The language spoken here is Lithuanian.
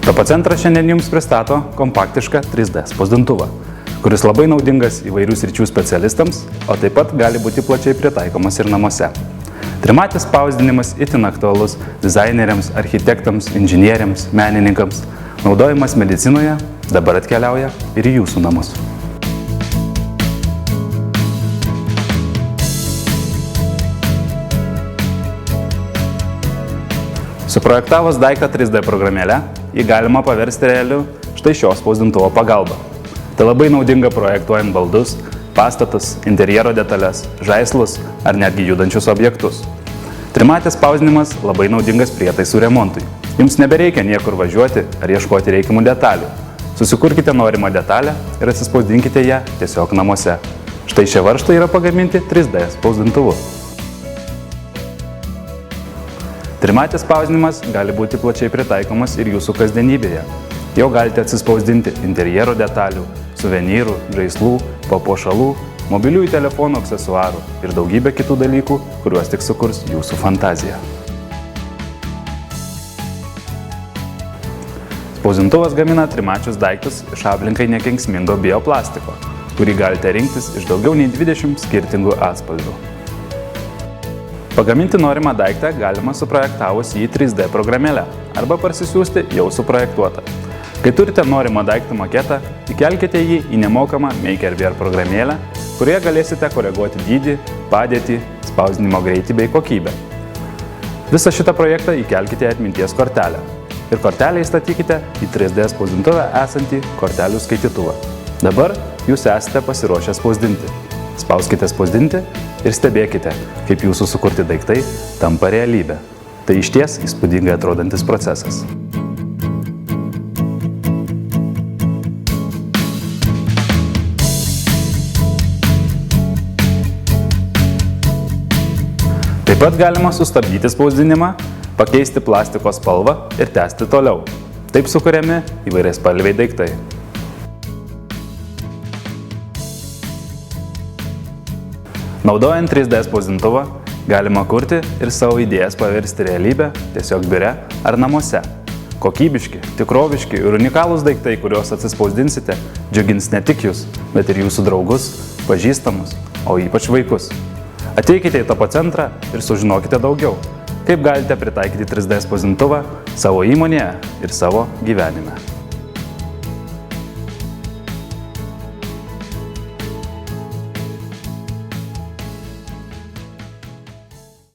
Topocentras šiandien jums pristato kompaktišką 3D spausdintuvą, kuris labai naudingas įvairių sričių specialistams, o taip pat gali būti plačiai pritaikomas ir namuose. Trimatis spausdinimas itin aktualus dizaineriams, architektams, inžinieriams, menininkams. Naudojimas medicinoje dabar atkeliauja ir į jūsų namus. Suprojektavus daiktą 3D programėlę, jį galima paversti realiu štai šio spausdintuvo pagalba. Tai labai naudinga projektuojant baldus, pastatus, interjero detalės, žaislus ar netgi judančius objektus. Trimatis spausdinimas labai naudingas prietaisų remontui. Jums nebereikia niekur važiuoti ar ieškoti reikiamų detalių. Susikurkite norimą detalę ir atsispausdinkite ją tiesiog namuose. Štai šie varžtai yra pagaminti 3D spausdintuvu. Trimatis spausdinimas gali būti plačiai pritaikomas ir jūsų kasdienybėje. Jau galite atsispausdinti interjero detalių, suvenyrų, žaislų, papuošalų, mobiliųjų telefonų aksesuarų ir daugybę kitų dalykų, kuriuos tik sukurs jūsų fantazija. Spausdintuvas gamina trimačius daiktus iš aplinkai nekenksmingo bioplastiko, kurį galite rinktis iš daugiau nei 20 skirtingų atspalvių. Pagaminti norimą daiktą galima suprojektavus jį 3D programėle arba parsisiųsti jau suprojektuotą. Kai turite norimą daiktą maketą, įkelkite jį į nemokamą MakerVR programėlę, kurioje galėsite koreguoti dydį, padėtį, spausdinimo greitį bei kokybę. Visą šitą projektą įkelkite į atminties kortelę ir kortelę įstatykite į 3D spausdintuvę esantį kortelių skaitytuvą. Dabar jūs esate pasiruošę spausdinti. Spauskite spausdinti ir stebėkite, kaip jūsų sukurti daiktai tampa realybė. Tai išties įspūdingai atrodantis procesas. Taip pat galima sustabdyti spausdinimą, pakeisti plastiko spalvą ir tęsti toliau. Taip sukuriami įvairiaspalviai daiktai. Naudojant 3D spausdintuvą galima kurti ir savo idėjas paversti realybę tiesiog biure ar namuose. Kokybiški, tikroviški ir unikalūs daiktai, kuriuos atsispausdinsite, džiugins ne tik jūs, bet ir jūsų draugus, pažįstamus, o ypač vaikus. Ateikite į Topocentrą ir sužinokite daugiau, kaip galite pritaikyti 3D spausdintuvą savo įmonėje ir savo gyvenime.